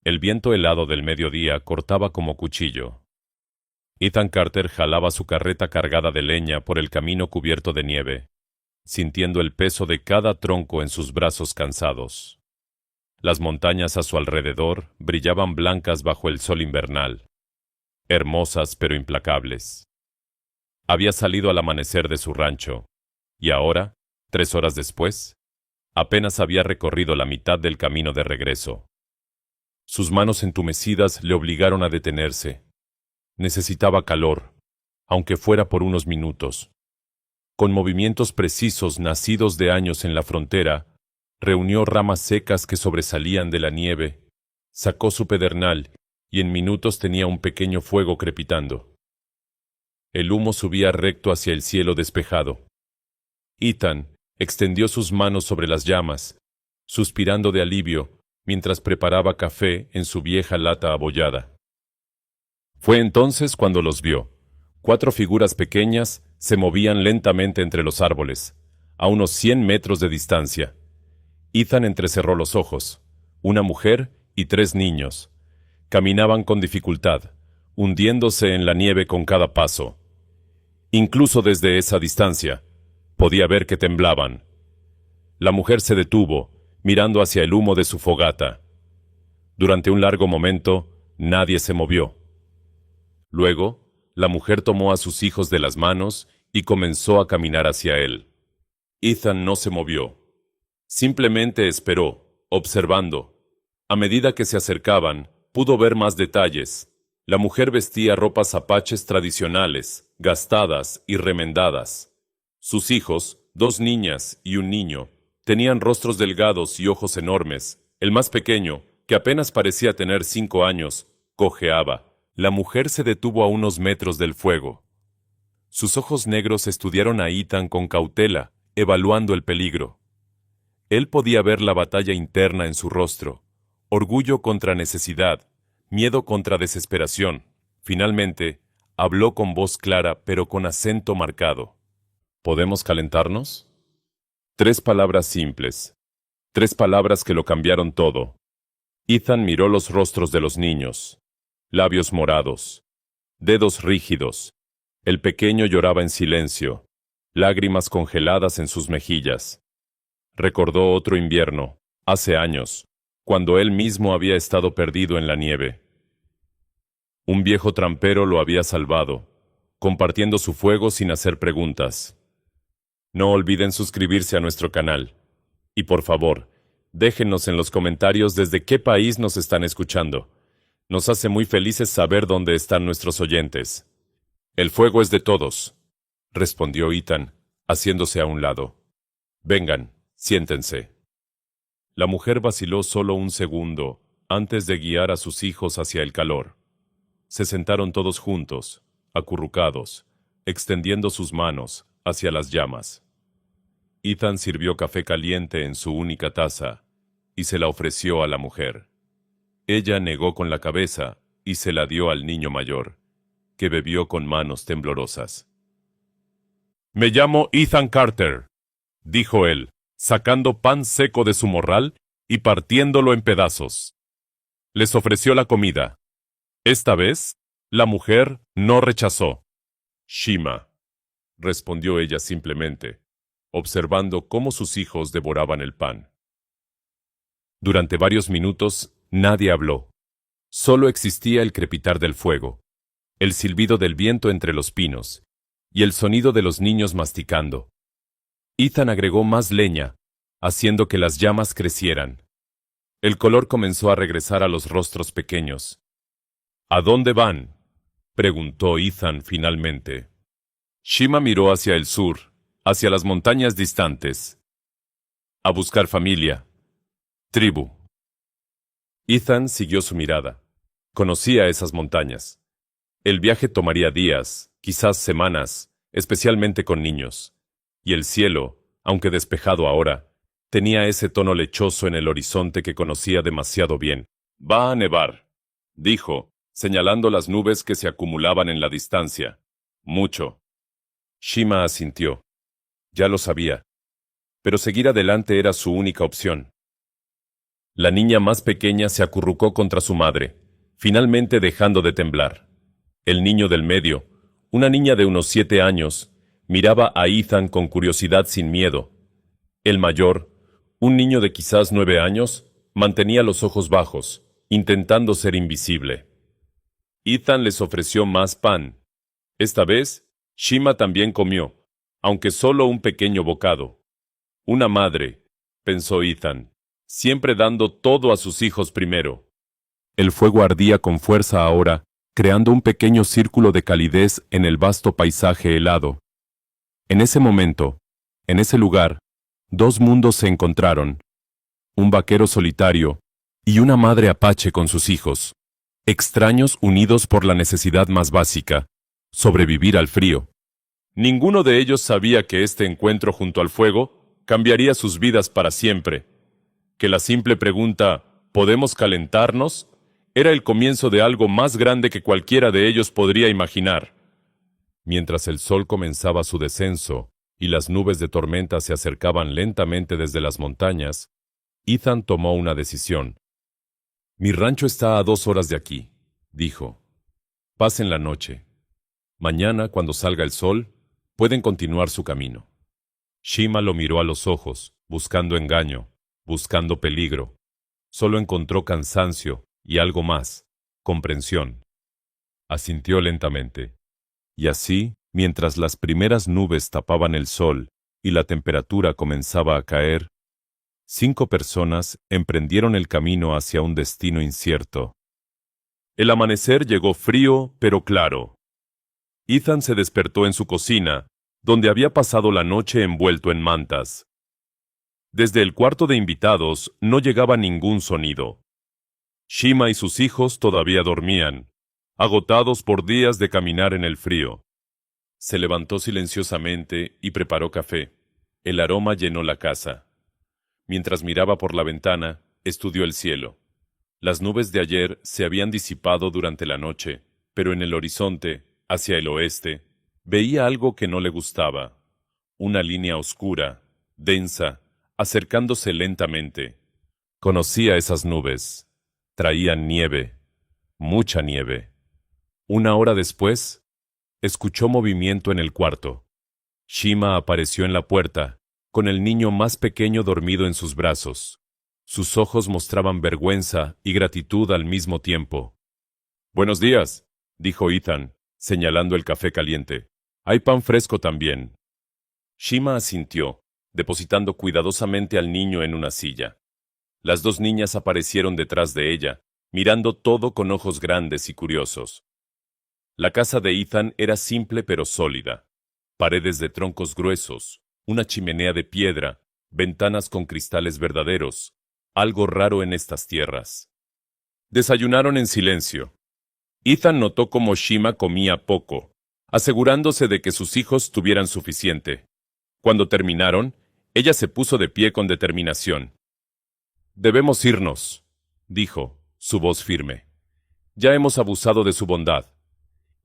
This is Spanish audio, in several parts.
El viento helado del mediodía cortaba como cuchillo. Ethan Carter jalaba su carreta cargada de leña por el camino cubierto de nieve, sintiendo el peso de cada tronco en sus brazos cansados. Las montañas a su alrededor brillaban blancas bajo el sol invernal, hermosas pero implacables. Había salido al amanecer de su rancho, y ahora, 3 horas después, apenas había recorrido la mitad del camino de regreso. Sus manos entumecidas le obligaron a detenerse. Necesitaba calor, aunque fuera por unos minutos. Con movimientos precisos nacidos de años en la frontera, reunió ramas secas que sobresalían de la nieve, sacó su pedernal y en minutos tenía un pequeño fuego crepitando. El humo subía recto hacia el cielo despejado. Ethan extendió sus manos sobre las llamas, suspirando de alivio mientras preparaba café en su vieja lata abollada. Fue entonces cuando los vio. 4 figuras pequeñas se movían lentamente entre los árboles, a unos 100 metros de distancia. Ethan entrecerró los ojos. Una mujer y 3 niños. Caminaban con dificultad, hundiéndose en la nieve con cada paso. Incluso desde esa distancia, podía ver que temblaban. La mujer se detuvo, mirando hacia el humo de su fogata. Durante un largo momento, nadie se movió. Luego, la mujer tomó a sus hijos de las manos y comenzó a caminar hacia él. Ethan no se movió. Simplemente esperó, observando. A medida que se acercaban, pudo ver más detalles. La mujer vestía ropas apaches tradicionales, gastadas y remendadas. Sus hijos, 2 niñas y un niño, tenían rostros delgados y ojos enormes. El más pequeño, que apenas parecía tener 5 años, cojeaba. La mujer se detuvo a unos metros del fuego. Sus ojos negros estudiaron a Ethan con cautela, evaluando el peligro. Él podía ver la batalla interna en su rostro, orgullo contra necesidad, miedo contra desesperación. Finalmente, habló con voz clara pero con acento marcado. ¿Podemos calentarnos? 3 palabras simples. 3 palabras que lo cambiaron todo. Ethan miró los rostros de los niños. Labios morados, dedos rígidos. El pequeño lloraba en silencio, lágrimas congeladas en sus mejillas. Recordó otro invierno, hace años, cuando él mismo había estado perdido en la nieve. Un viejo trampero lo había salvado, compartiendo su fuego sin hacer preguntas. No olviden suscribirse a nuestro canal. Y por favor, déjenos en los comentarios desde qué país nos están escuchando. Nos hace muy felices saber dónde están nuestros oyentes. El fuego es de todos, respondió Ethan, haciéndose a un lado. Vengan, siéntense. La mujer vaciló solo un segundo antes de guiar a sus hijos hacia el calor. Se sentaron todos juntos, acurrucados, extendiendo sus manos hacia las llamas. Ethan sirvió café caliente en su única taza y se la ofreció a la mujer. Ella negó con la cabeza y se la dio al niño mayor, que bebió con manos temblorosas. «Me llamo Ethan Carter», dijo él, sacando pan seco de su morral y partiéndolo en pedazos. Les ofreció la comida. Esta vez, la mujer no rechazó. «Shima», respondió ella simplemente, observando cómo sus hijos devoraban el pan. Durante varios minutos, nadie habló. Solo existía el crepitar del fuego, el silbido del viento entre los pinos y el sonido de los niños masticando. Ethan agregó más leña, haciendo que las llamas crecieran. El color comenzó a regresar a los rostros pequeños. «¿A dónde van?», preguntó Ethan finalmente. Shima miró hacia el sur, hacia las montañas distantes. «A buscar familia. Tribu». Ethan siguió su mirada. Conocía esas montañas. El viaje tomaría días, quizás semanas, especialmente con niños. Y el cielo, aunque despejado ahora, tenía ese tono lechoso en el horizonte que conocía demasiado bien. «Va a nevar», dijo, señalando las nubes que se acumulaban en la distancia. «Mucho». Shima asintió. Ya lo sabía. Pero seguir adelante era su única opción. La niña más pequeña se acurrucó contra su madre, finalmente dejando de temblar. El niño del medio, una niña de unos 7 años, miraba a Ethan con curiosidad sin miedo. El mayor, un niño de quizás 9 años, mantenía los ojos bajos, intentando ser invisible. Ethan les ofreció más pan. Esta vez, Shima también comió, aunque solo un pequeño bocado. Una madre, pensó Ethan, siempre dando todo a sus hijos primero. El fuego ardía con fuerza ahora, creando un pequeño círculo de calidez en el vasto paisaje helado. En ese momento, en ese lugar, dos mundos se encontraron. Un vaquero solitario y una madre apache con sus hijos, extraños unidos por la necesidad más básica, sobrevivir al frío. Ninguno de ellos sabía que este encuentro junto al fuego cambiaría sus vidas para siempre, que la simple pregunta ¿podemos calentarnos? Era el comienzo de algo más grande que cualquiera de ellos podría imaginar. Mientras el sol comenzaba su descenso y las nubes de tormenta se acercaban lentamente desde las montañas, Ethan tomó una decisión. Mi rancho está a 2 horas de aquí, dijo. Pasen la noche. Mañana, cuando salga el sol, pueden continuar su camino. Shima lo miró a los ojos, buscando engaño, buscando peligro. Solo encontró cansancio y algo más, comprensión. Asintió lentamente. Y así, mientras las primeras nubes tapaban el sol y la temperatura comenzaba a caer, 5 personas emprendieron el camino hacia un destino incierto. El amanecer llegó frío, pero claro. Ethan se despertó en su cocina, donde había pasado la noche envuelto en mantas. Desde el cuarto de invitados no llegaba ningún sonido. Shima y sus hijos todavía dormían, agotados por días de caminar en el frío. Se levantó silenciosamente y preparó café. El aroma llenó la casa. Mientras miraba por la ventana, estudió el cielo. Las nubes de ayer se habían disipado durante la noche, pero en el horizonte, hacia el oeste, veía algo que no le gustaba. Una línea oscura, densa, acercándose lentamente. Conocía esas nubes. Traían nieve, mucha nieve. 1 hora después, escuchó movimiento en el cuarto. Shima apareció en la puerta, con el niño más pequeño dormido en sus brazos. Sus ojos mostraban vergüenza y gratitud al mismo tiempo. «Buenos días», dijo Ethan, señalando el café caliente. «Hay pan fresco también». Shima asintió, depositando cuidadosamente al niño en una silla. Las 2 niñas aparecieron detrás de ella, mirando todo con ojos grandes y curiosos. La casa de Ethan era simple pero sólida. Paredes de troncos gruesos, una chimenea de piedra, ventanas con cristales verdaderos, algo raro en estas tierras. Desayunaron en silencio. Ethan notó cómo Shima comía poco, asegurándose de que sus hijos tuvieran suficiente. Cuando terminaron, ella se puso de pie con determinación. «Debemos irnos», dijo, su voz firme. «Ya hemos abusado de su bondad».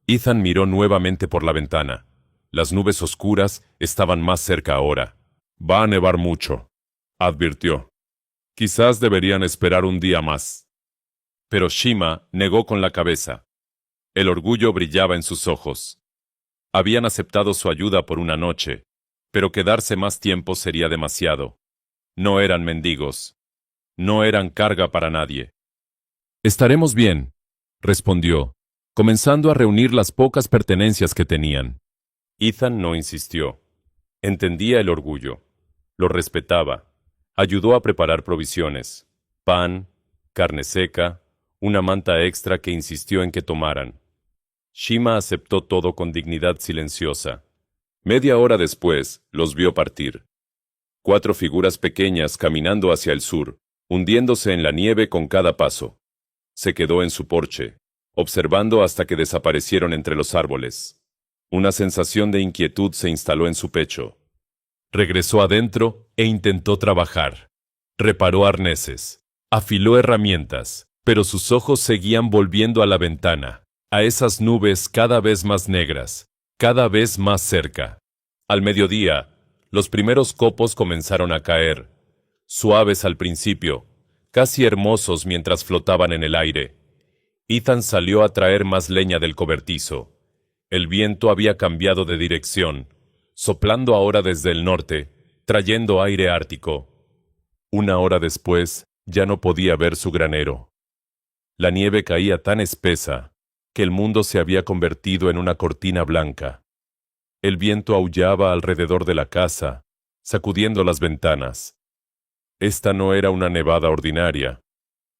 Ethan miró nuevamente por la ventana. Las nubes oscuras estaban más cerca ahora. «Va a nevar mucho», advirtió. «Quizás deberían esperar un día más». Pero Shima negó con la cabeza. El orgullo brillaba en sus ojos. Habían aceptado su ayuda por una noche, pero quedarse más tiempo sería demasiado. No eran mendigos. No eran carga para nadie. «Estaremos bien», respondió, comenzando a reunir las pocas pertenencias que tenían. Ethan no insistió. Entendía el orgullo. Lo respetaba. Ayudó a preparar provisiones. Pan, carne seca, una manta extra que insistió en que tomaran. Shima aceptó todo con dignidad silenciosa. Media hora después, los vio partir. 4 figuras pequeñas caminando hacia el sur, hundiéndose en la nieve con cada paso. Se quedó en su porche, observando hasta que desaparecieron entre los árboles. Una sensación de inquietud se instaló en su pecho. Regresó adentro e intentó trabajar. Reparó arneses, afiló herramientas, pero sus ojos seguían volviendo a la ventana, a esas nubes cada vez más negras, cada vez más cerca. Al mediodía, los primeros copos comenzaron a caer, suaves al principio, casi hermosos mientras flotaban en el aire. Ethan salió a traer más leña del cobertizo. El viento había cambiado de dirección, soplando ahora desde el norte, trayendo aire ártico. Una hora después, ya no podía ver su granero. La nieve caía tan espesa que el mundo se había convertido en una cortina blanca. El viento aullaba alrededor de la casa, sacudiendo las ventanas. Esta no era una nevada ordinaria,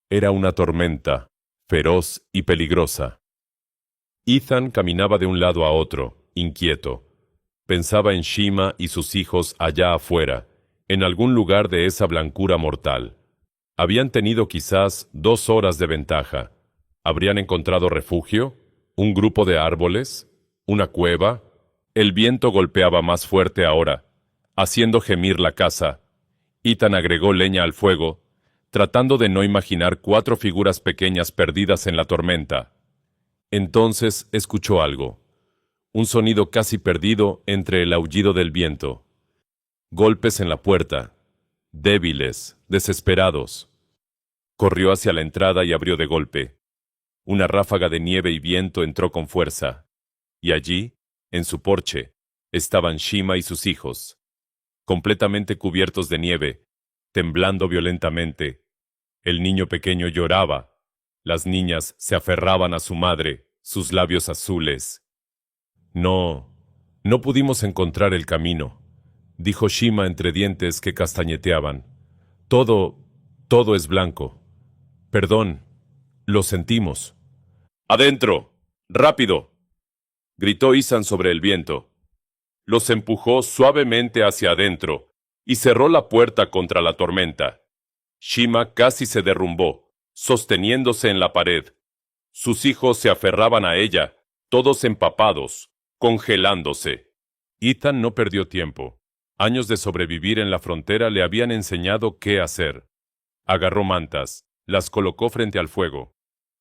era una tormenta, feroz y peligrosa. Ethan caminaba de un lado a otro, inquieto. Pensaba en Shima y sus hijos allá afuera, en algún lugar de esa blancura mortal. Habían tenido quizás 2 horas de ventaja. ¿Habrían encontrado refugio? ¿Un grupo de árboles? ¿Una cueva? El viento golpeaba más fuerte ahora, haciendo gemir la casa. Ethan agregó leña al fuego, tratando de no imaginar 4 figuras pequeñas perdidas en la tormenta. Entonces escuchó algo, un sonido casi perdido entre el aullido del viento. Golpes en la puerta, débiles, desesperados. Corrió hacia la entrada y abrió de golpe. Una ráfaga de nieve y viento entró con fuerza, y allí, en su porche, estaban Shima y sus hijos, completamente cubiertos de nieve, temblando violentamente. El niño pequeño lloraba. Las niñas se aferraban a su madre, sus labios azules. No pudimos encontrar el camino, dijo Shima entre dientes que castañeteaban. Todo es blanco. Perdón, lo sentimos. ¡Adentro! ¡Rápido!, gritó Ethan sobre el viento. Los empujó suavemente hacia adentro y cerró la puerta contra la tormenta. Shima casi se derrumbó, sosteniéndose en la pared. Sus hijos se aferraban a ella, todos empapados, congelándose. Ethan no perdió tiempo. Años de sobrevivir en la frontera le habían enseñado qué hacer. Agarró mantas, las colocó frente al fuego.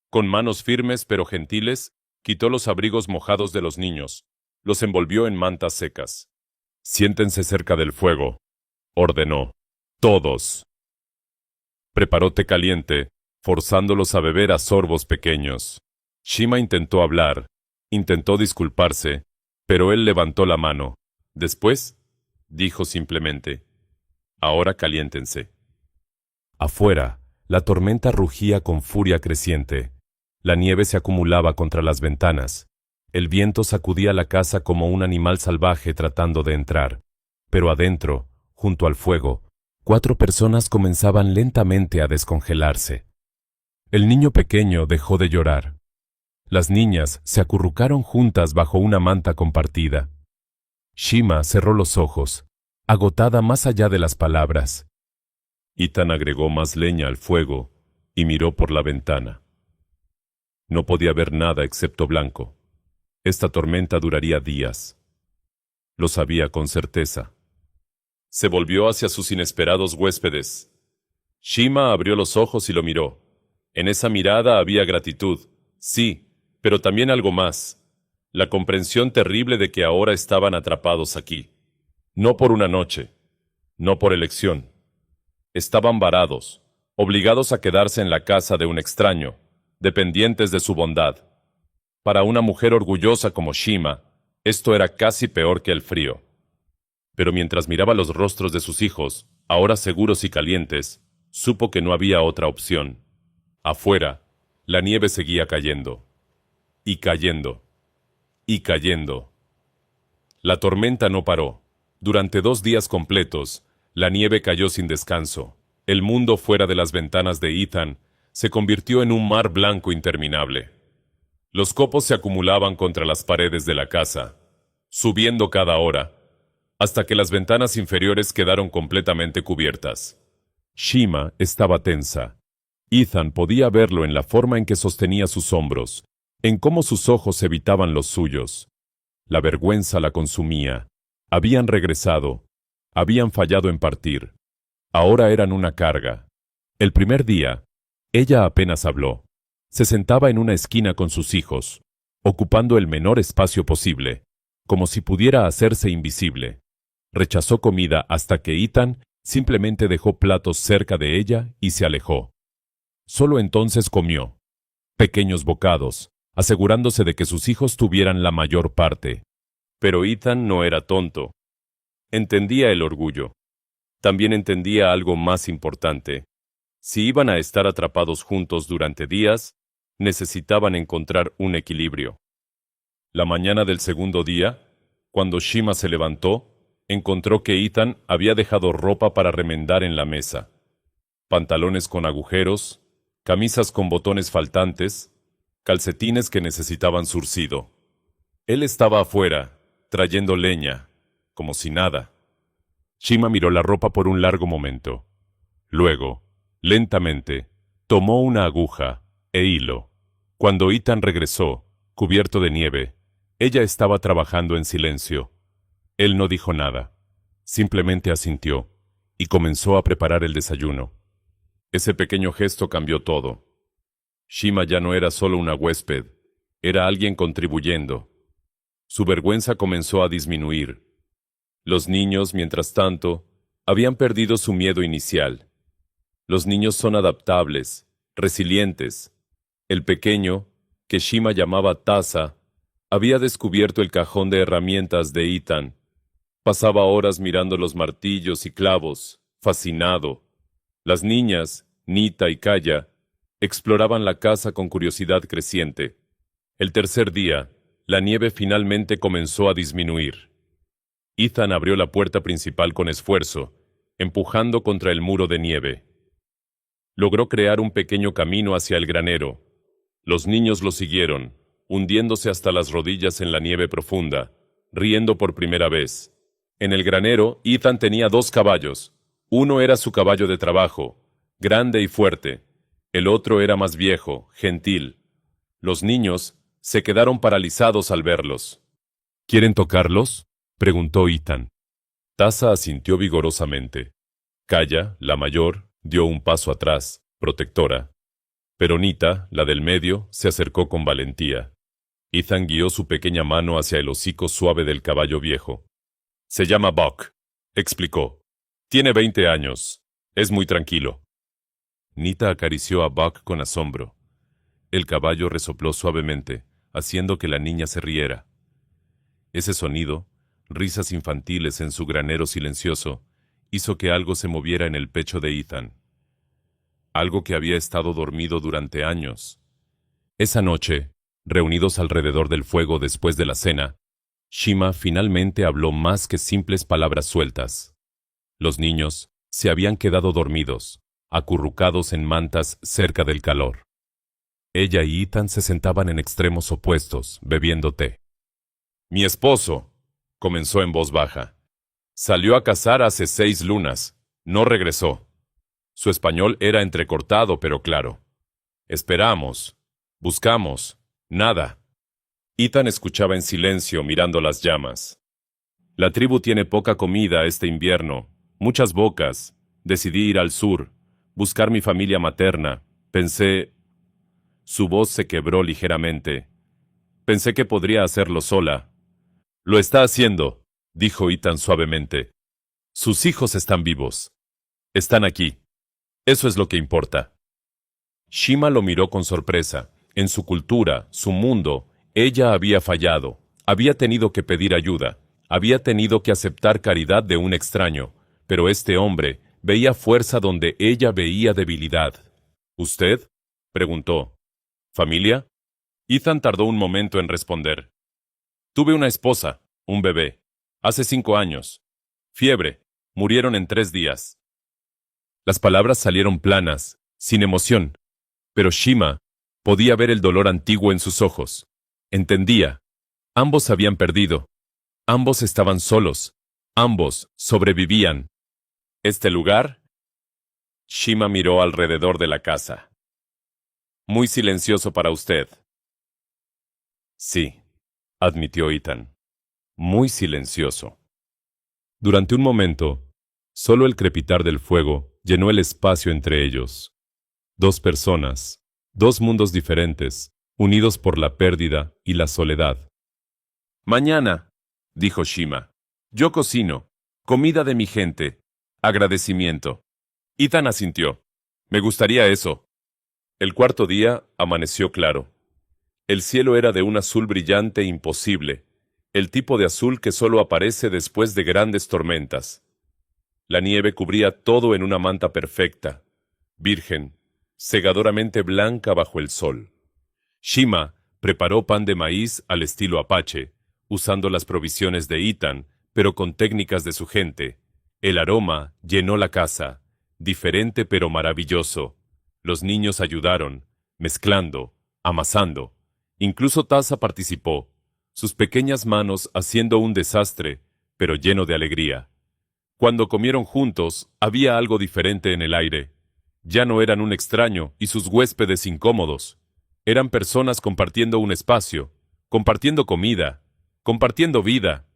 Con manos firmes pero gentiles, quitó los abrigos mojados de los niños, los envolvió en mantas secas. «Siéntense cerca del fuego», ordenó. «Todos». Preparó té caliente, forzándolos a beber a sorbos pequeños. Shima intentó hablar, intentó disculparse, pero él levantó la mano. Después, dijo simplemente: «Ahora caliéntense». Afuera, la tormenta rugía con furia creciente. La nieve se acumulaba contra las ventanas. El viento sacudía la casa como un animal salvaje tratando de entrar. Pero adentro, junto al fuego, 4 personas comenzaban lentamente a descongelarse. El niño pequeño dejó de llorar. Las niñas se acurrucaron juntas bajo una manta compartida. Shima cerró los ojos, agotada más allá de las palabras. Ethan agregó más leña al fuego y miró por la ventana. No podía ver nada excepto blanco. Esta tormenta duraría días. Lo sabía con certeza. Se volvió hacia sus inesperados huéspedes. Shima abrió los ojos y lo miró. En esa mirada había gratitud, sí, pero también algo más. La comprensión terrible de que ahora estaban atrapados aquí. No por una noche, no por elección. Estaban varados, obligados a quedarse en la casa de un extraño, dependientes de su bondad. Para una mujer orgullosa como Shima, esto era casi peor que el frío. Pero mientras miraba los rostros de sus hijos, ahora seguros y calientes, supo que no había otra opción. Afuera, la nieve seguía cayendo. Y cayendo. Y cayendo. La tormenta no paró. Durante 2 días completos, la nieve cayó sin descanso. El mundo fuera de las ventanas de Ethan se convirtió en un mar blanco interminable. Los copos se acumulaban contra las paredes de la casa, subiendo cada hora, hasta que las ventanas inferiores quedaron completamente cubiertas. Shima estaba tensa. Ethan podía verlo en la forma en que sostenía sus hombros, en cómo sus ojos evitaban los suyos. La vergüenza la consumía. Habían regresado. Habían fallado en partir. Ahora eran una carga. El primer día, ella apenas habló. Se sentaba en una esquina con sus hijos, ocupando el menor espacio posible, como si pudiera hacerse invisible. Rechazó comida hasta que Ethan simplemente dejó platos cerca de ella y se alejó. Solo entonces comió. Pequeños bocados, asegurándose de que sus hijos tuvieran la mayor parte. Pero Ethan no era tonto. Entendía el orgullo. También entendía algo más importante. Si iban a estar atrapados juntos durante días, necesitaban encontrar un equilibrio. La mañana del segundo día, cuando Shima se levantó, encontró que Ethan había dejado ropa para remendar en la mesa. Pantalones con agujeros, camisas con botones faltantes, calcetines que necesitaban zurcido. Él estaba afuera, trayendo leña, como si nada. Shima miró la ropa por un largo momento. Luego, lentamente, tomó una aguja e hilo. Cuando Ethan regresó, cubierto de nieve, ella estaba trabajando en silencio. Él no dijo nada, simplemente asintió, y comenzó a preparar el desayuno. Ese pequeño gesto cambió todo. Shima ya no era solo una huésped, era alguien contribuyendo. Su vergüenza comenzó a disminuir. Los niños, mientras tanto, habían perdido su miedo inicial. Los niños son adaptables, resilientes. El pequeño, que Shima llamaba Taza, había descubierto el cajón de herramientas de Ethan. Pasaba horas mirando los martillos y clavos, fascinado. Las niñas, Nita y Kaya, exploraban la casa con curiosidad creciente. El tercer día, la nieve finalmente comenzó a disminuir. Ethan abrió la puerta principal con esfuerzo, empujando contra el muro de nieve. Logró crear un pequeño camino hacia el granero. Los niños lo siguieron, hundiéndose hasta las rodillas en la nieve profunda, riendo por primera vez. En el granero, Ethan tenía 2 caballos. Uno era su caballo de trabajo, grande y fuerte. El otro era más viejo, gentil. Los niños se quedaron paralizados al verlos. ¿Quieren tocarlos?, preguntó Ethan. Taza asintió vigorosamente. Kaya, la mayor, dio un paso atrás, protectora. Pero Nita, la del medio, se acercó con valentía. Ethan guió su pequeña mano hacia el hocico suave del caballo viejo. Se llama Buck, explicó. Tiene 20 años. Es muy tranquilo. Nita acarició a Buck con asombro. El caballo resopló suavemente, haciendo que la niña se riera. Ese sonido, risas infantiles en su granero silencioso, hizo que algo se moviera en el pecho de Ethan. Algo que había estado dormido durante años. Esa noche, reunidos alrededor del fuego después de la cena, Shima finalmente habló más que simples palabras sueltas. Los niños se habían quedado dormidos, acurrucados en mantas cerca del calor. Ella y Ethan se sentaban en extremos opuestos, bebiendo té. Mi esposo, comenzó en voz baja, salió a cazar hace 6 lunas. No regresó. Su español era entrecortado pero claro. Esperamos, buscamos, nada. Ethan escuchaba en silencio mirando las llamas. La tribu tiene poca comida este invierno, muchas bocas. Decidí ir al sur, buscar mi familia materna. Pensé... Su voz se quebró ligeramente. Pensé que podría hacerlo sola. Lo está haciendo, dijo Ethan suavemente. Sus hijos están vivos. Están aquí. Eso es lo que importa. Shima lo miró con sorpresa. En su cultura, su mundo, ella había fallado. Había tenido que pedir ayuda. Había tenido que aceptar caridad de un extraño. Pero este hombre veía fuerza donde ella veía debilidad. ¿Usted?, preguntó. ¿Familia? Ethan tardó un momento en responder. Tuve una esposa, un bebé. Hace 5 años. Fiebre. Murieron en 3 días. Las palabras salieron planas, sin emoción. Pero Shima podía ver el dolor antiguo en sus ojos. Entendía. Ambos habían perdido. Ambos estaban solos. Ambos sobrevivían. ¿Este lugar? Shima miró alrededor de la casa. Muy silencioso para usted. Sí, admitió Ethan. Muy silencioso. Durante un momento, solo el crepitar del fuego llenó el espacio entre ellos. 2 personas, 2 mundos diferentes, unidos por la pérdida y la soledad. Mañana, dijo Shima, yo cocino, comida de mi gente, agradecimiento. Ethan asintió. Me gustaría eso. El cuarto día amaneció claro. El cielo era de un azul brillante imposible, el tipo de azul que solo aparece después de grandes tormentas. La nieve cubría todo en una manta perfecta, virgen, cegadoramente blanca bajo el sol. Shima preparó pan de maíz al estilo apache, usando las provisiones de Ethan, pero con técnicas de su gente. El aroma llenó la casa, diferente pero maravilloso. Los niños ayudaron, mezclando, amasando. Incluso Taza participó, sus pequeñas manos haciendo un desastre, pero lleno de alegría. Cuando comieron juntos, había algo diferente en el aire. Ya no eran un extraño y sus huéspedes incómodos. Eran personas compartiendo un espacio, compartiendo comida, compartiendo vida.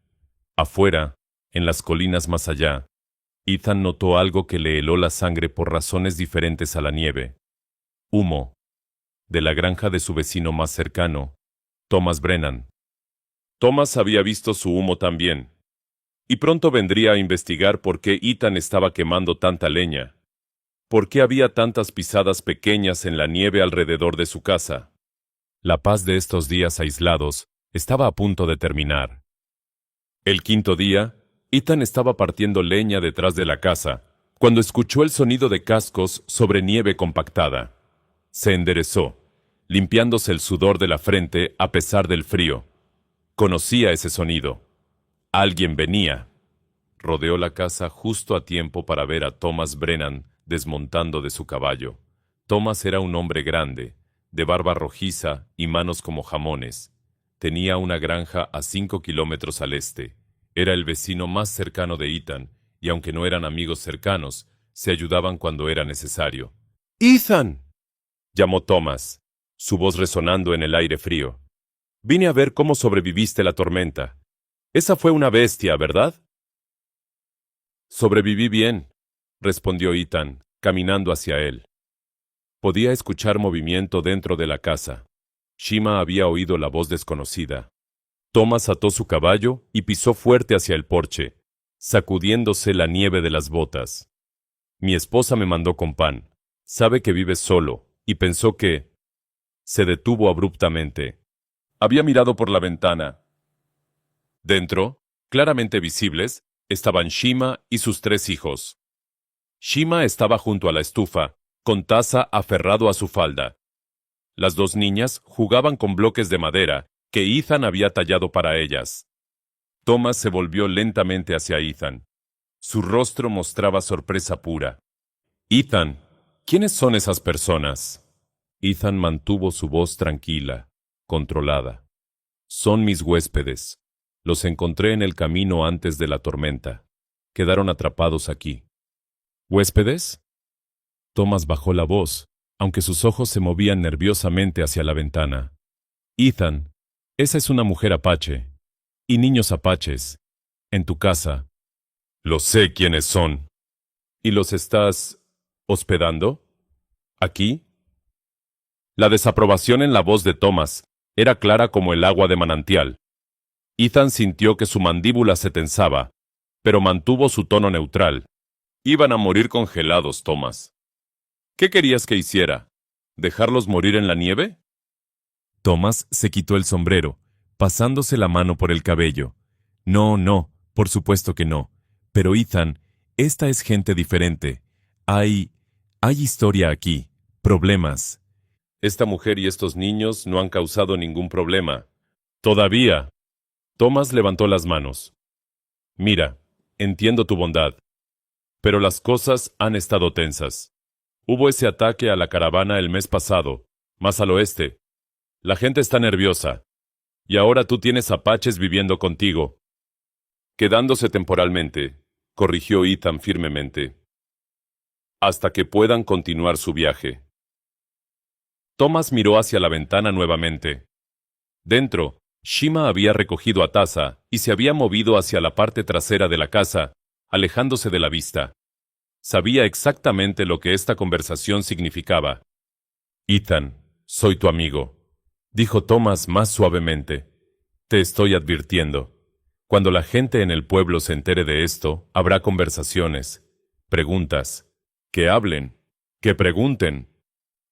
Afuera, en las colinas más allá, Ethan notó algo que le heló la sangre por razones diferentes a la nieve. Humo. De la granja de su vecino más cercano, Thomas Brennan. Thomas había visto su humo también, y pronto vendría a investigar por qué Ethan estaba quemando tanta leña. ¿Por qué había tantas pisadas pequeñas en la nieve alrededor de su casa? La paz de estos días aislados estaba a punto de terminar. El quinto día, Ethan estaba partiendo leña detrás de la casa, cuando escuchó el sonido de cascos sobre nieve compactada. Se enderezó, limpiándose el sudor de la frente a pesar del frío. Conocía ese sonido. Alguien venía. Rodeó la casa justo a tiempo para ver a Thomas Brennan desmontando de su caballo. Thomas era un hombre grande, de barba rojiza y manos como jamones. Tenía una granja a 5 kilómetros al este. Era el vecino más cercano de Ethan, y aunque no eran amigos cercanos, se ayudaban cuando era necesario. ¡Ethan!, llamó Thomas, su voz resonando en el aire frío. Vine a ver cómo sobreviviste la tormenta. Esa fue una bestia, ¿verdad? Sobreviví bien, respondió Ethan, caminando hacia él. Podía escuchar movimiento dentro de la casa. Shima había oído la voz desconocida. Thomas ató su caballo y pisó fuerte hacia el porche, sacudiéndose la nieve de las botas. Mi esposa me mandó con pan. Sabe que vives solo, y pensó que... Se detuvo abruptamente. Había mirado por la ventana. Dentro, claramente visibles, estaban Shima y sus 3 hijos. Shima estaba junto a la estufa, con Taza aferrado a su falda. Las 2 niñas jugaban con bloques de madera que Ethan había tallado para ellas. Thomas se volvió lentamente hacia Ethan. Su rostro mostraba sorpresa pura. Ethan, ¿quiénes son esas personas? Ethan mantuvo su voz tranquila, controlada. Son mis huéspedes. Los encontré en el camino antes de la tormenta. Quedaron atrapados aquí. ¿Huéspedes? Thomas bajó la voz, aunque sus ojos se movían nerviosamente hacia la ventana. Ethan, esa es una mujer apache. Y niños apaches. En tu casa. Lo sé quiénes son. ¿Y los estás hospedando? ¿Aquí? La desaprobación en la voz de Thomas era clara como el agua de manantial. Ethan sintió que su mandíbula se tensaba, pero mantuvo su tono neutral. Iban a morir congelados, Thomas. ¿Qué querías que hiciera? ¿Dejarlos morir en la nieve? Thomas se quitó el sombrero, pasándose la mano por el cabello. No, no, por supuesto que no. Pero Ethan, esta es gente diferente. Hay historia aquí, problemas. Esta mujer y estos niños no han causado ningún problema. Todavía. Thomas levantó las manos. Mira, entiendo tu bondad. Pero las cosas han estado tensas. Hubo ese ataque a la caravana el mes pasado, más al oeste. La gente está nerviosa. Y ahora tú tienes apaches viviendo contigo. Quedándose temporalmente, corrigió Ethan firmemente. Hasta que puedan continuar su viaje. Thomas miró hacia la ventana nuevamente. Dentro, Shima había recogido a Taza y se había movido hacia la parte trasera de la casa, alejándose de la vista. Sabía exactamente lo que esta conversación significaba. Ethan, soy tu amigo, dijo Thomas más suavemente. Te estoy advirtiendo. Cuando la gente en el pueblo se entere de esto, habrá conversaciones, preguntas. Que hablen, que pregunten.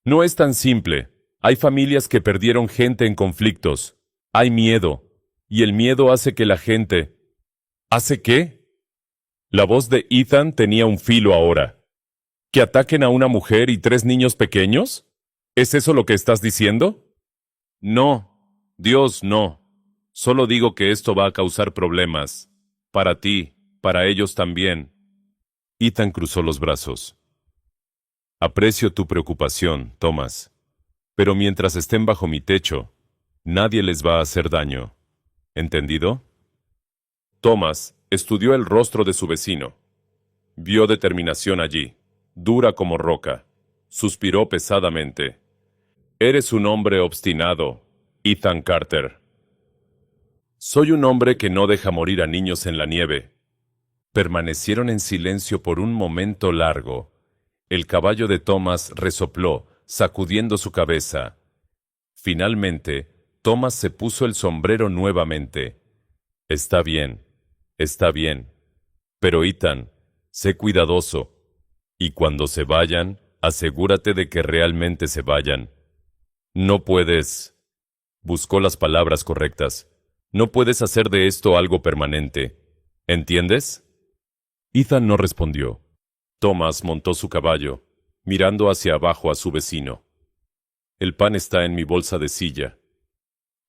No es tan simple. Hay familias que perdieron gente en conflictos. Hay miedo. Y el miedo hace que la gente... ¿Hace qué? La voz de Ethan tenía un filo ahora. ¿Que ataquen a una mujer y 3 niños pequeños? ¿Es eso lo que estás diciendo? No, Dios, no. Solo digo que esto va a causar problemas. Para ti, para ellos también. Ethan cruzó los brazos. Aprecio tu preocupación, Thomas. Pero mientras estén bajo mi techo, nadie les va a hacer daño. ¿Entendido? Thomas estudió el rostro de su vecino. Vio determinación allí, dura como roca. Suspiró pesadamente. Eres un hombre obstinado, Ethan Carter. Soy un hombre que no deja morir a niños en la nieve. Permanecieron en silencio por un momento largo. El caballo de Thomas resopló, sacudiendo su cabeza. Finalmente, Thomas se puso el sombrero nuevamente. Está bien, pero Ethan, sé cuidadoso. Y cuando se vayan, asegúrate de que realmente se vayan. No puedes... Buscó las palabras correctas. No puedes hacer de esto algo permanente. ¿Entiendes? Ethan no respondió. Thomas montó su caballo, mirando hacia abajo a su vecino. El pan está en mi bolsa de silla.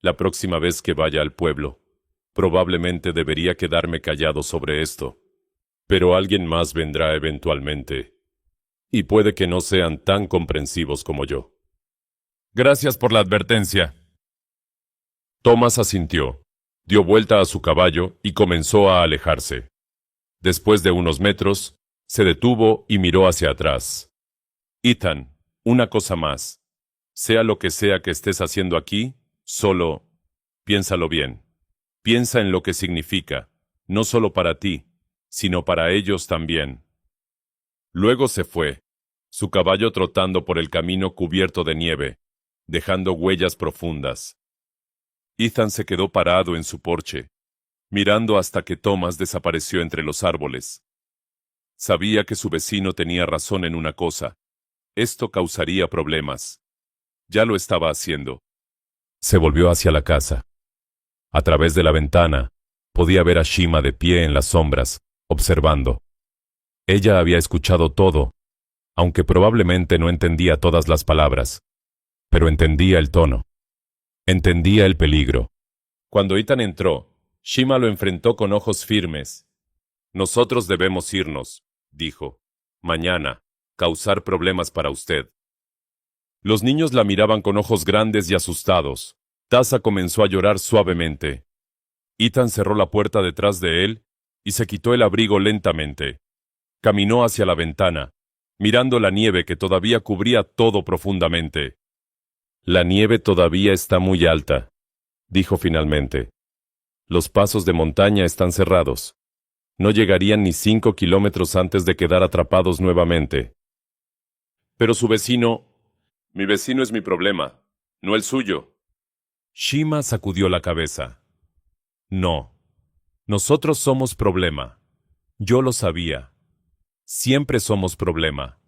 La próxima vez que vaya al pueblo, probablemente debería quedarme callado sobre esto. Pero alguien más vendrá eventualmente. Y puede que no sean tan comprensivos como yo. Gracias por la advertencia. Thomas asintió, dio vuelta a su caballo y comenzó a alejarse. Después de unos metros, se detuvo y miró hacia atrás. Ethan, una cosa más. Sea lo que sea que estés haciendo aquí, solo piénsalo bien. Piensa en lo que significa, no solo para ti, sino para ellos también. Luego se fue, su caballo trotando por el camino cubierto de nieve, dejando huellas profundas. Ethan se quedó parado en su porche, mirando hasta que Thomas desapareció entre los árboles. Sabía que su vecino tenía razón en una cosa. Esto causaría problemas. Ya lo estaba haciendo. Se volvió hacia la casa. A través de la ventana, podía ver a Shima de pie en las sombras, observando. Ella había escuchado todo, aunque probablemente no entendía todas las palabras, pero entendía el tono. Entendía el peligro. Cuando Ethan entró, Shima lo enfrentó con ojos firmes. Nosotros debemos irnos, dijo. Mañana, causar problemas para usted. Los niños la miraban con ojos grandes y asustados. Tasa comenzó a llorar suavemente. Ethan cerró la puerta detrás de él y se quitó el abrigo lentamente. Caminó hacia la ventana, mirando la nieve que todavía cubría todo profundamente. La nieve todavía está muy alta, dijo finalmente. Los pasos de montaña están cerrados. No llegarían ni 5 kilómetros antes de quedar atrapados nuevamente. Pero su vecino... Mi vecino es mi problema, no el suyo. Shima sacudió la cabeza. No. Nosotros somos problema. Yo lo sabía. Siempre somos problema.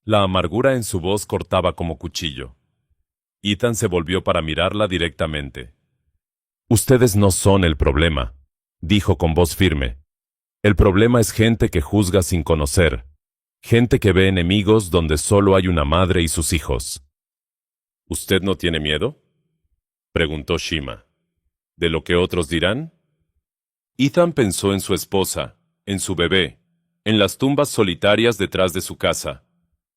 La amargura en su voz cortaba como cuchillo. Ethan se volvió para mirarla directamente. Ustedes no son el problema, dijo con voz firme. El problema es gente que juzga sin conocer. Gente que ve enemigos donde solo hay una madre y sus hijos. ¿Usted no tiene miedo?, preguntó Shima. ¿De lo que otros dirán? Ethan pensó en su esposa, en su bebé, en las tumbas solitarias detrás de su casa.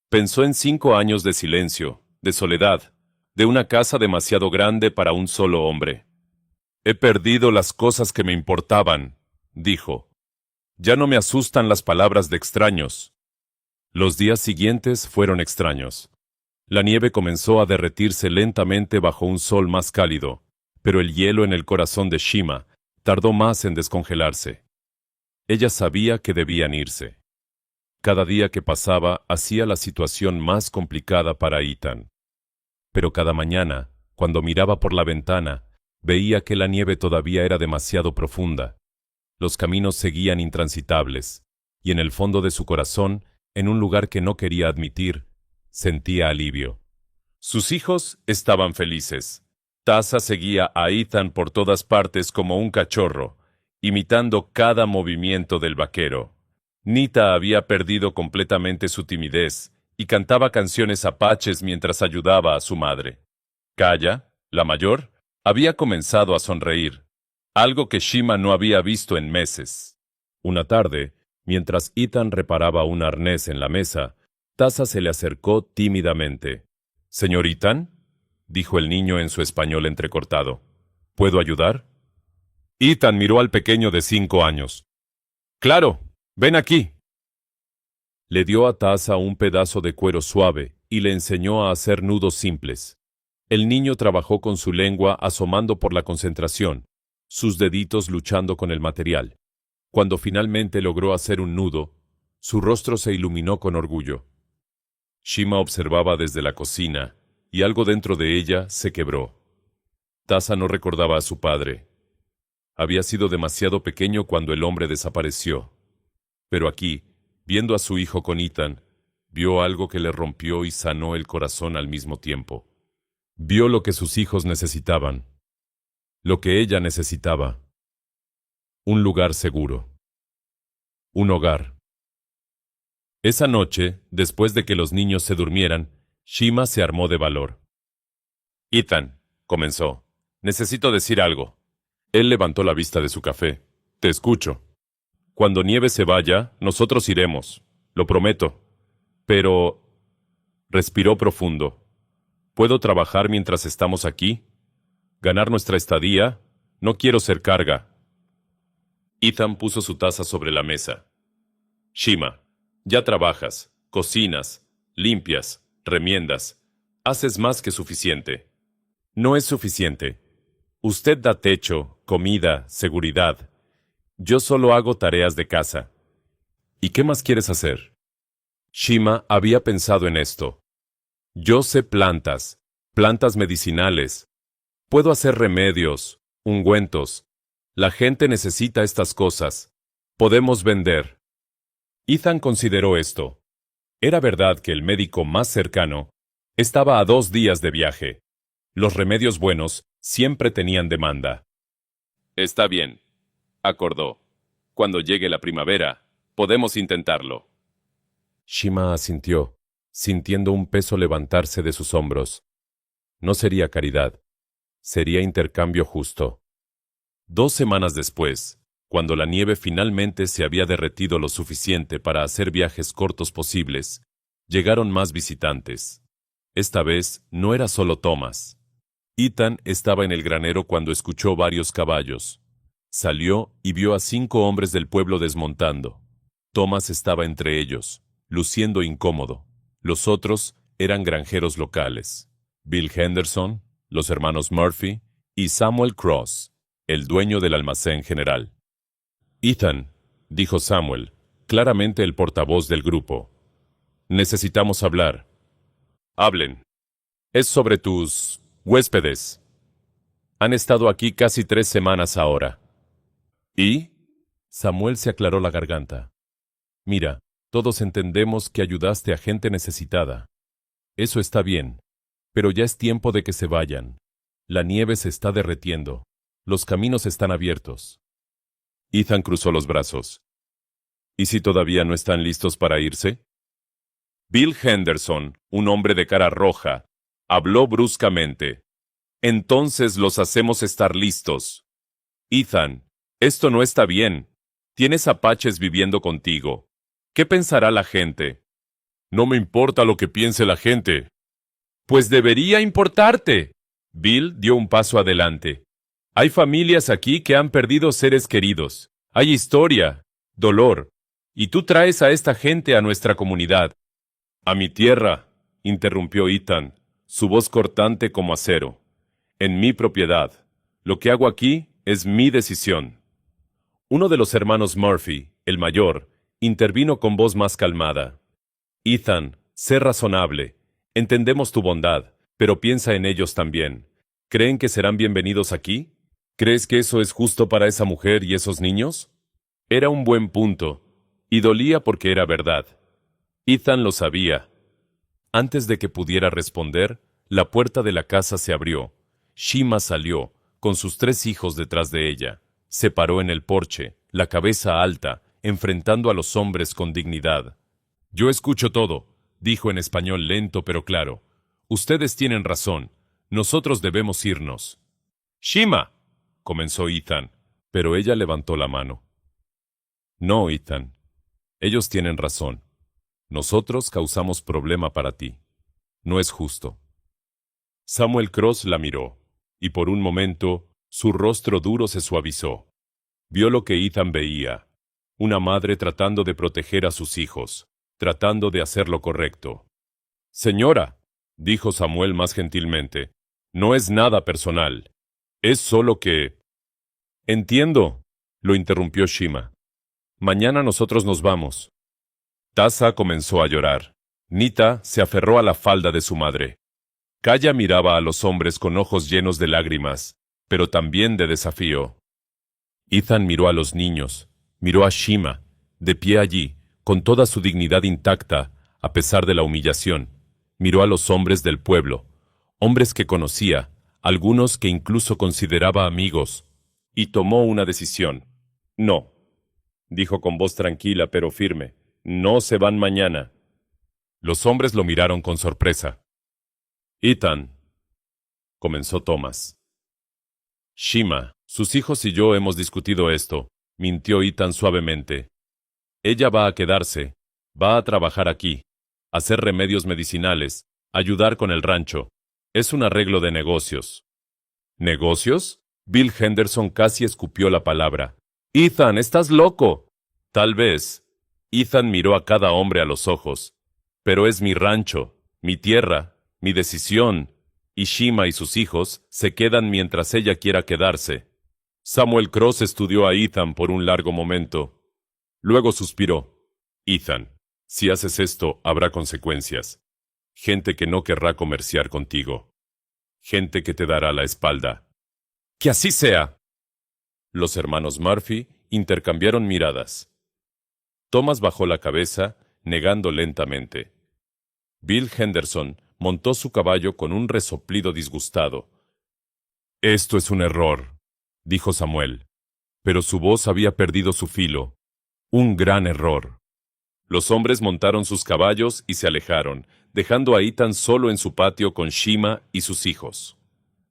Pensó en 5 años de silencio, de soledad, de una casa demasiado grande para un solo hombre. He perdido las cosas que me importaban, dijo. Ya no me asustan las palabras de extraños. Los días siguientes fueron extraños. La nieve comenzó a derretirse lentamente bajo un sol más cálido, pero el hielo en el corazón de Shima tardó más en descongelarse. Ella sabía que debían irse. Cada día que pasaba hacía la situación más complicada para Ethan. Pero cada mañana, cuando miraba por la ventana, veía que la nieve todavía era demasiado profunda. Los caminos seguían intransitables, y en el fondo de su corazón, en un lugar que no quería admitir, Sentía alivio. Sus hijos estaban felices. Tasa seguía a Ethan por todas partes como un cachorro, imitando cada movimiento del vaquero. Nita había perdido completamente su timidez y cantaba canciones apaches mientras ayudaba a su madre. Kaya, la mayor, había comenzado a sonreír, algo que Shima no había visto en meses. Una tarde, mientras Ethan reparaba un arnés en la mesa, Tasa se le acercó tímidamente. «¿Señor Ethan?», dijo el niño en su español entrecortado. «¿Puedo ayudar?». Ethan miró al pequeño de 5 años. «Claro, ven aquí». Le dio a Tasa un pedazo de cuero suave y le enseñó a hacer nudos simples. El niño trabajó con su lengua asomando por la concentración, sus deditos luchando con el material. Cuando finalmente logró hacer un nudo, su rostro se iluminó con orgullo. Shima observaba desde la cocina, y algo dentro de ella se quebró. Tasa no recordaba a su padre. Había sido demasiado pequeño cuando el hombre desapareció. Pero aquí, viendo a su hijo con Ethan, vio algo que le rompió y sanó el corazón al mismo tiempo. Vio lo que sus hijos necesitaban, lo que ella necesitaba. Un lugar seguro. Un hogar. Esa noche, después de que los niños se durmieran, Shima se armó de valor. «Ethan», comenzó, «necesito decir algo». Él levantó la vista de su café. «Te escucho. Cuando Nieve se vaya, nosotros iremos. Lo prometo. Pero...». Respiró profundo. «¿Puedo trabajar mientras estamos aquí? ¿Ganar nuestra estadía? No quiero ser carga». Ethan puso su taza sobre la mesa. «Shima, ya trabajas, cocinas, limpias, remiendas. Haces más que suficiente». «No es suficiente. Usted da techo, comida, seguridad. Yo solo hago tareas de casa». «¿Y qué más quieres hacer?». Shima había pensado en esto. «Yo sé plantas, plantas medicinales. Puedo hacer remedios, ungüentos. La gente necesita estas cosas. Podemos vender». Ethan consideró esto. Era verdad que el médico más cercano estaba a 2 días de viaje. Los remedios buenos siempre tenían demanda. «Está bien», acordó. «Cuando llegue la primavera, podemos intentarlo». Shima asintió, sintiendo un peso levantarse de sus hombros. No sería caridad, sería intercambio justo. 2 semanas después, cuando la nieve finalmente se había derretido lo suficiente para hacer viajes cortos posibles, llegaron más visitantes. Esta vez no era solo Thomas. Ethan estaba en el granero cuando escuchó varios caballos. Salió y vio a 5 hombres del pueblo desmontando. Thomas estaba entre ellos, luciendo incómodo. Los otros eran granjeros locales. Bill Henderson, los hermanos Murphy y Samuel Cross, el dueño del almacén general. «Ethan», dijo Samuel, claramente el portavoz del grupo. «Necesitamos hablar». «Hablen. Es sobre tus huéspedes. Han estado aquí casi 3 semanas ahora». «¿Y?». Samuel se aclaró la garganta. «Mira, todos entendemos que ayudaste a gente necesitada. Eso está bien, pero ya es tiempo de que se vayan. La nieve se está derretiendo. Los caminos están abiertos». Ethan cruzó los brazos. «¿Y si todavía no están listos para irse?». Bill Henderson, un hombre de cara roja, habló bruscamente. «Entonces los hacemos estar listos. Ethan, esto no está bien. Tienes apaches viviendo contigo. ¿Qué pensará la gente?». «No me importa lo que piense la gente». «Pues debería importarte». Bill dio un paso adelante. «Hay familias aquí que han perdido seres queridos. Hay historia, dolor. Y tú traes a esta gente a nuestra comunidad». «A mi tierra», interrumpió Ethan, su voz cortante como acero. «En mi propiedad. Lo que hago aquí es mi decisión». Uno de los hermanos Murphy, el mayor, intervino con voz más calmada. «Ethan, sé razonable. Entendemos tu bondad, pero piensa en ellos también. ¿Creen que serán bienvenidos aquí? ¿Crees que eso es justo para esa mujer y esos niños?». Era un buen punto, y dolía porque era verdad. Ethan lo sabía. Antes de que pudiera responder, la puerta de la casa se abrió. Shima salió, con sus 3 hijos detrás de ella. Se paró en el porche, la cabeza alta, enfrentando a los hombres con dignidad. «Yo escucho todo», dijo en español lento pero claro. «Ustedes tienen razón. Nosotros debemos irnos». «Shima», comenzó Ethan, pero ella levantó la mano. «No, Ethan. Ellos tienen razón. Nosotros causamos problema para ti. No es justo». Samuel Cross la miró, y por un momento su rostro duro se suavizó. Vio lo que Ethan veía: una madre tratando de proteger a sus hijos, tratando de hacer lo correcto. «Señora», dijo Samuel más gentilmente, «no es nada personal. Es solo que...» «Entiendo», lo interrumpió Shima. «Mañana nosotros nos vamos». Tasa comenzó a llorar. Nita se aferró a la falda de su madre. Kaya miraba a los hombres con ojos llenos de lágrimas, pero también de desafío. Ethan miró a los niños, miró a Shima, de pie allí, con toda su dignidad intacta, a pesar de la humillación. Miró a los hombres del pueblo, hombres que conocía, algunos que incluso consideraba amigos, y tomó una decisión. «No», dijo con voz tranquila pero firme, «no se van mañana». Los hombres lo miraron con sorpresa. «Ethan», comenzó Thomas. «Shima, sus hijos y yo hemos discutido esto», mintió Ethan suavemente. «Ella va a quedarse, va a trabajar aquí, hacer remedios medicinales, ayudar con el rancho. Es un arreglo de negocios». «¿Negocios?», Bill Henderson casi escupió la palabra. «Ethan, estás loco». «Tal vez». Ethan miró a cada hombre a los ojos. «Pero es mi rancho, mi tierra, mi decisión, y Shima y sus hijos se quedan mientras ella quiera quedarse». Samuel Cross estudió a Ethan por un largo momento. Luego suspiró. «Ethan, si haces esto, habrá consecuencias. Gente que no querrá comerciar contigo. Gente que te dará la espalda». «¡Que así sea!». Los hermanos Murphy intercambiaron miradas. Thomas bajó la cabeza, negando lentamente. Bill Henderson montó su caballo con un resoplido disgustado. «Esto es un error», dijo Samuel, pero su voz había perdido su filo. «Un gran error». Los hombres montaron sus caballos y se alejaron, dejando a Ethan solo en su patio con Shima y sus hijos.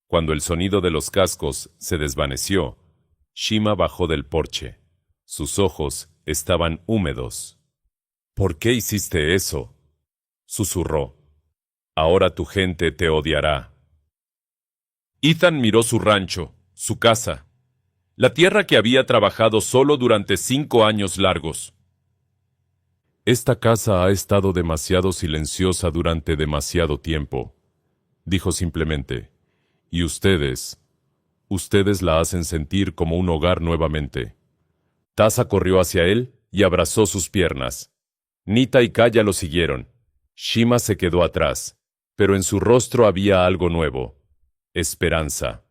Cuando el sonido de los cascos se desvaneció, Shima bajó del porche. Sus ojos estaban húmedos. «¿Por qué hiciste eso?», susurró. «Ahora tu gente te odiará». Ethan miró su rancho, su casa, la tierra que había trabajado solo durante 5 años largos. «Esta casa ha estado demasiado silenciosa durante demasiado tiempo», dijo simplemente, «y ustedes la hacen sentir como un hogar nuevamente». Tasa corrió hacia él y abrazó sus piernas. Nita y Kaya lo siguieron. Shima se quedó atrás, pero en su rostro había algo nuevo: esperanza.